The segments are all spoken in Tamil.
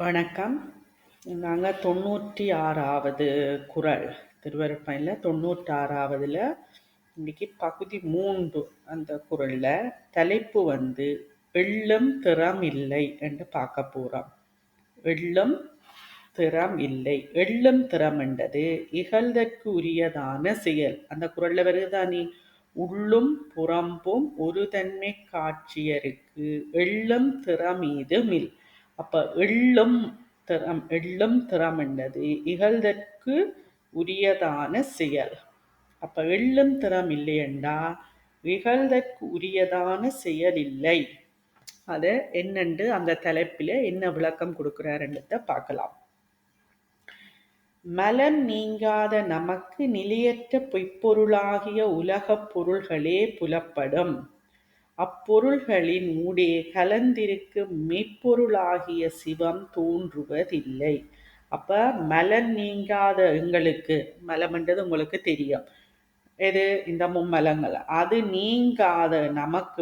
வணக்கம். நாங்கள் 96வது குறள் திருவருட்பயனில் 96வதுல இன்னைக்கு பகுதி 3 அந்த குறளில் தலைப்பு எள்ளும் திறம் இல்லை என்று பார்க்க போகிறோம். எள்ளும் திறம் இல்லை. எள்ளும் திறம் என்றது இகழ்தற்கு உரியதான செயல். அந்த குறளில் வருதானே, உள்ளும் புறம்பும் ஒரு தன்மை காட்சியருக்கு எள்ளும் திறம் மீதுமில். அப்ப எள்ளும் திறம் என்றது இகழ்தற்கு உரியதான செயல். அப்ப எள்ளும் திறம் இல்லை என்றா இகழ்தற்கு உரியதான செயல் இல்லை. அத என்னென்று அந்த தலைப்பில என்ன விளக்கம் கொடுக்கிறாருன்றத பார்க்கலாம். மலம் நீங்காத நமக்கு நிலையற்ற பொய்ப்பொருளாகிய உலகப் பொருள்களே புலப்படும். அப்பொருள்களின் ஊடே கலந்திருக்கும் மெய்ப்பொருளாகிய சிவம் தோன்றுவதில்லை. அப்ப மலம் நீங்காத எங்களுக்கு, மலம்ன்றது உங்களுக்கு தெரியும், எது இந்த மும்மலங்கள், அது நீங்காத நமக்கு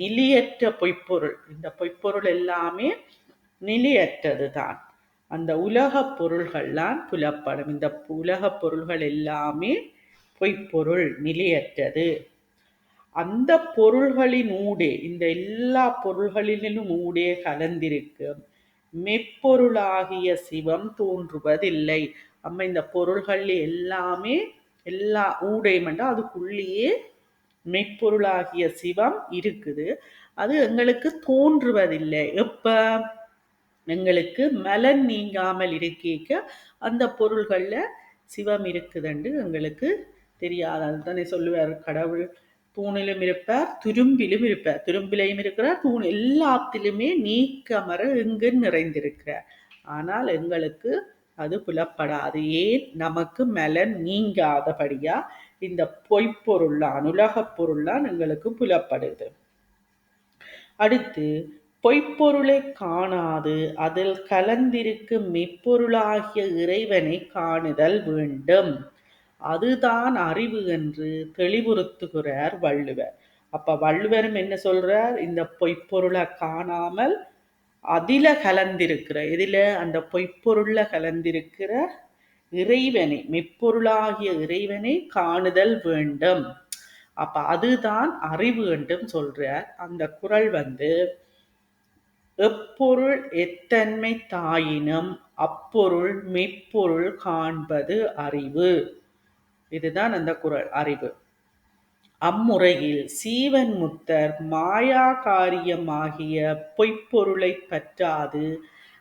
நிலையற்ற பொய்ப்பொருள், இந்த பொய்ப்பொருள் எல்லாமே நிலையற்றது தான். அந்த உலக பொருள்கள்லாம் புலப்படும். இந்த உலக பொருள்கள் எல்லாமே பொய்ப்பொருள், நிலையற்றது. அந்த பொருள்களின் ஊடே, இந்த எல்லா பொருள்களிலும் ஊடே கலந்திருக்கும் மெய்ப்பொருளாகிய சிவம் தோன்றுவதில்லை. நம்ம இந்த பொருள்கள் எல்லாமே எல்லா ஊடையும் அதுக்குள்ளேயே மெய்ப்பொருளாகிய சிவம் இருக்குது. அது எங்களுக்கு தோன்றுவதில்லை. எப்ப எங்களுக்கு மலம் நீங்காமல் இருக்க அந்த பொருள்கள்ல சிவம் இருக்குதுன்னு எங்களுக்கு தெரியாது. அதுதானே சொல்லுவார், கடவுள் தூணிலும் இருப்பார், துரும்பிலும் இருப்பார், துரும்பிலையும் இருக்கிறார், தூண் எல்லாத்திலுமே நீக்கமர எங்கு நிறைந்திருக்கிறார். ஆனால் எங்களுக்கு அது புலப்படாது. ஏன்? நமக்கு மலம் நீங்காதபடியா இந்த பொய்ப்பொருள்லாம், உலகப் பொருள்லாம் எங்களுக்கு புலப்படுது. அடுத்து, பொய்ப்பொருளை காணாது அதில் கலந்திருக்கும் மெய்ப்பொருளாகிய இறைவனை காணுதல் வேண்டும். அதுதான் அறிவு என்று தெளிவுறுத்துகிறார் வள்ளுவர். அப்ப வள்ளுவரும் என்ன சொல்றார்? இந்த பொய்ப்பொருளை காணாமல் அதில கலந்திருக்கிற, எதில? அந்த பொய்ப்பொருள்ல கலந்திருக்கிற இறைவனை, மெய்ப்பொருளாகிய இறைவனை காணுதல் வேண்டும். அப்ப அதுதான் அறிவு என்றும் சொல்றார். அந்த குறள் எப்பொருள் எத்தன்மை தாயினும் அப்பொருள் மெய்ப்பொருள் காண்பது அறிவு. இதுதான் அந்த குறள், அறிவு. அம்முறையில் சீவன் முத்தர் மாயா காரியமாகிய பொய்ப்பொருளை பற்றாது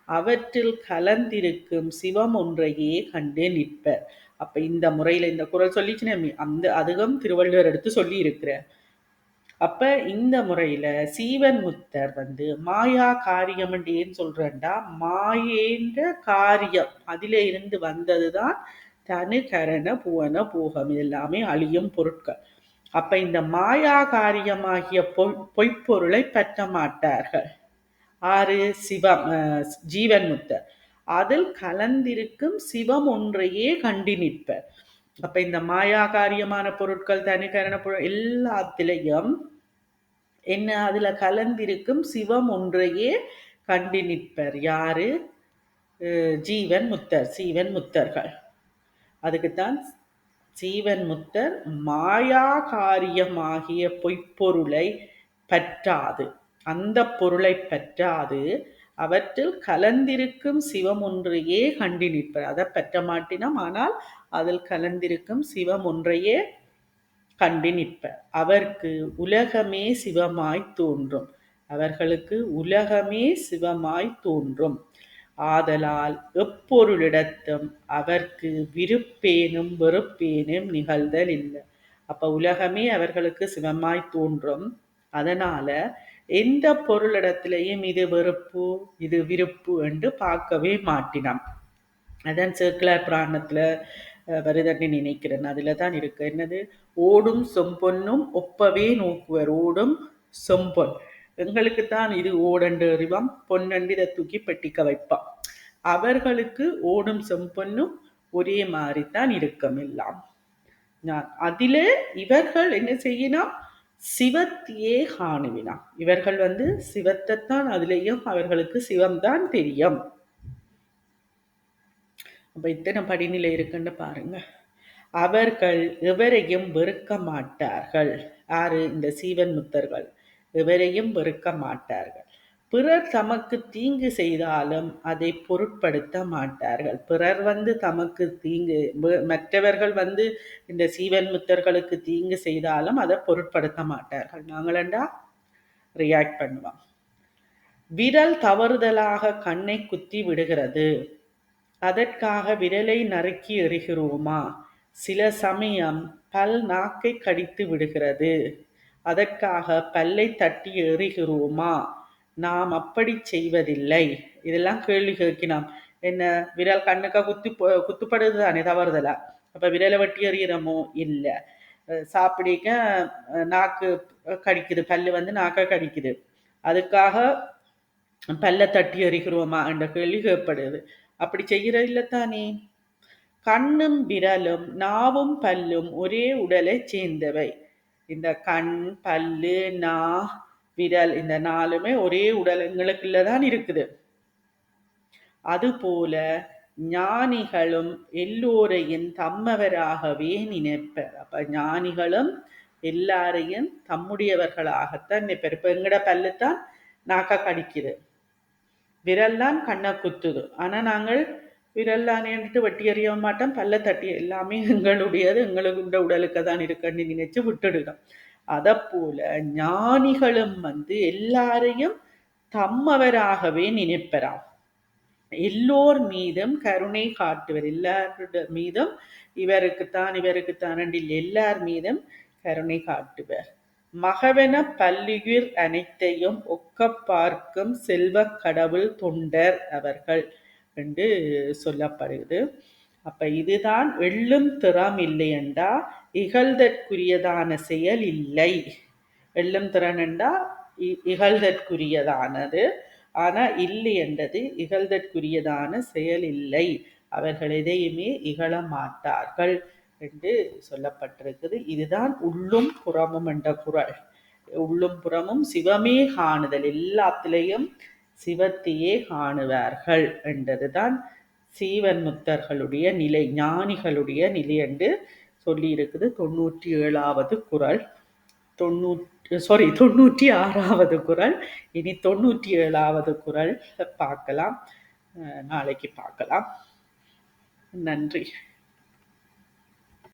அவற்றில் கலந்திருக்கும் சிவம் ஒன்றையே கண்டு நிற்பர். அப்ப இந்த முறையில இந்த குறள் சொல்லிச்சுன்னு அந்த அதுவும் திருவள்ளுவர் எடுத்து சொல்லி இருக்கிறார். அப்ப இந்த முறையில சீவன் முத்தர் மாயா காரியம் ஏன்னு சொல்றேன்டா, மாயேன்ற காரியம் அதில இருந்து வந்ததுதான் தனு கரண புவன போகம், எல்லாமே அழியும் பொருட்கள். அப்ப இந்த மாயா காரியமாகிய பொய்ப்பொருளை பற்ற மாட்டார்கள். ஆறு? சிவம், ஜீவன் முத்தர். அதில் கலந்திருக்கும் சிவம் ஒன்றையே கண்டு நிற்பர். அப்ப இந்த மாயா காரியமான பொருட்கள், தனிகரண பொருள் எல்லாத்திலையும் என்ன? அதுல கலந்திருக்கும் சிவம் ஒன்றையே கண்டு நிற்பர். யாரு? ஜீவன் முத்தர், சீவன் முத்தர்கள். அதுக்குத்தான் சீவன் முத்தர் மாயா காரியமாகிய பொய்ப்பொருளை பற்றாது, அந்த பொருளை பற்றாது அவற்றில் கலந்திருக்கும் சிவம் ஒன்றையே கண்டு நிற்பர். அதை பற்ற மாட்டினோம், ஆனால் அதில் கலந்திருக்கும் சிவம் ஒன்றையே கண்டு நிற்பர். அவருக்கு உலகமே சிவமாய் தோன்றும். அவர்களுக்கு உலகமே சிவமாய் தோன்றும். ஆதலால் எப்பொருளிடத்தும் அவர்க்கு விருப்பேனும் வெறுப்பேனும் நிகழ்தல் இல்லை. அப்ப உலகமே அவர்களுக்கு சிவமாய் தோன்றும். அதனால எந்த பொருளிடத்திலையும் இது வெறுப்பு இது விருப்பு என்று பார்க்கவே மாட்டினான். அதான் சேக்கிழார் புராணத்துல வருதன்னு நினைக்கிறேன். அதுல தான் இருக்கு, என்னது? ஓடும் செம்பொன்னும் ஒப்பவே நோக்குவர். ஓடும் செம்பொன், எங்களுக்கு தான் இது ஓடண்டு அறிவாம், பொன்னண்டு இதை தூக்கி பெட்டிக்க வைப்பான். அவர்களுக்கு ஓடும் செம்பொன்னும் ஒரே மாதிரி தான் இருக்கும் எல்லாம். அதிலே இவர்கள் என்ன செய்யணும்? சிவத்தையே காணுவினான். இவர்கள் சிவத்தைத்தான், அதிலேயும் அவர்களுக்கு சிவம்தான் தெரியும். அப்போ இத்தனை படிநிலை இருக்குன்னு பாருங்க. அவர்கள் எவரையும் வெறுக்க மாட்டார்கள். யாரு? இந்த சீவன் முத்தர்கள் எவரையும் வெறுக்க மாட்டார்கள். பிறர் தமக்கு தீங்கு செய்தாலும் அதை பொருட்படுத்த மாட்டார்கள். பிறர் தமக்கு தீங்கு, மற்றவர்கள் இந்த சீவன் முத்தர்களுக்கு தீங்கு செய்தாலும் அதை பொருட்படுத்த மாட்டார்கள். நாங்களண்டா ரியாக்ட் பண்ணுவோம். விரல் தவறுதலாக கண்ணை குத்தி விடுகிறது, அதற்காக விரலை நறுக்கி எறிகிறோமா? சில சமயம் பல் நாக்கை கடித்து விடுகிறது, அதற்காக பல்லை தட்டி எறிகிறோமா? நாம் அப்படி செய்வதில்லை. இதெல்லாம் கேள்வி கேட்கலாம். என்ன, விரல் கண்ணுக்கா குத்துப்படுது தானே தவறுதலா? அப்ப விரலை வெட்டி எறிகிறோமோ? இல்லை. சாப்பிடிக்க நாக்கு கடிக்குது, பல்லு நாக்கை கடிக்குது, அதுக்காக பல்ல தட்டி எறிகிறோமா என்ற கேள்வி கேட்படுது. அப்படி செய்கிறது இல்லைத்தானே. கண்ணும் விரலும் நாவும் பல்லும் ஒரே உடலை சேர்ந்தவை. இந்த கண், பல்லு, நா, விரல் இந்த நாலுமே ஒரே உடலுங்களுக்குள்ளதான் இருக்குது. அதுபோல ஞானிகளும் எல்லோரையும் தம்மவராகவே நினைப்பர். அப்ப ஞானிகளும் எல்லாரையும் தம்முடையவர்களாகத்தான் நினைப்பர். இப்ப எங்கட பல்லுத்தான் நாக்க கடிக்குது, விரல் தான் கண்ணை குத்துது, ஆனா நாங்கள் விரல் தானேன்ட்டு வெட்டி எறிய மாட்டோம், பல்ல தட்டி எல்லாமே எங்களுடையது, எங்களுக்கு உடலுக்கு தான் இருக்குன்னு நினைச்சு விட்டுடுறோம். அத போல ஞானிகளும் எல்லாரையும் தம்மவராகவே நினைப்பராம். எல்லோர் மீதும் கருணை காட்டுவர். எல்லாருடைய மீதும் இவருக்குத்தான் எல்லார் மீதும் கருணை காட்டுவர். மகவென பல்லுயிர் அனைத்தையும் ஒக்க பார்க்கும் செல்வ கடவுள் தொண்டர் அவர்கள் என்று சொல்லப்படுகிறது. அப்ப இதுதான் எள்ளும் திறம் இல்லை என்றா இகழ்தற்குரியதான செயல் இல்லை. எள்ளும் திறன் என்றா இகழ்தற்குரியதானது, ஆனா இல்லை என்றது இகழ்தற்குரியதான செயல் இல்லை. அவர்கள் எதையுமே இகழ மாட்டார்கள் என்று சொல்லப்பட்டிருக்குது. இதுதான் உள்ளும் புறமும் என்ற குறள். உள்ளும் புறமும் சிவமே காணுதல், எல்லாத்திலையும் சிவத்தையே காணுவார்கள் என்றதுதான் சீவன் முத்தர்களுடைய நிலை, ஞானிகளுடைய நிலை என்று சொல்லி இருக்குது. 97வது குறள், 96வது குறள். இனி 97வது குறள் பார்க்கலாம், நாளைக்கு பார்க்கலாம். நன்றி.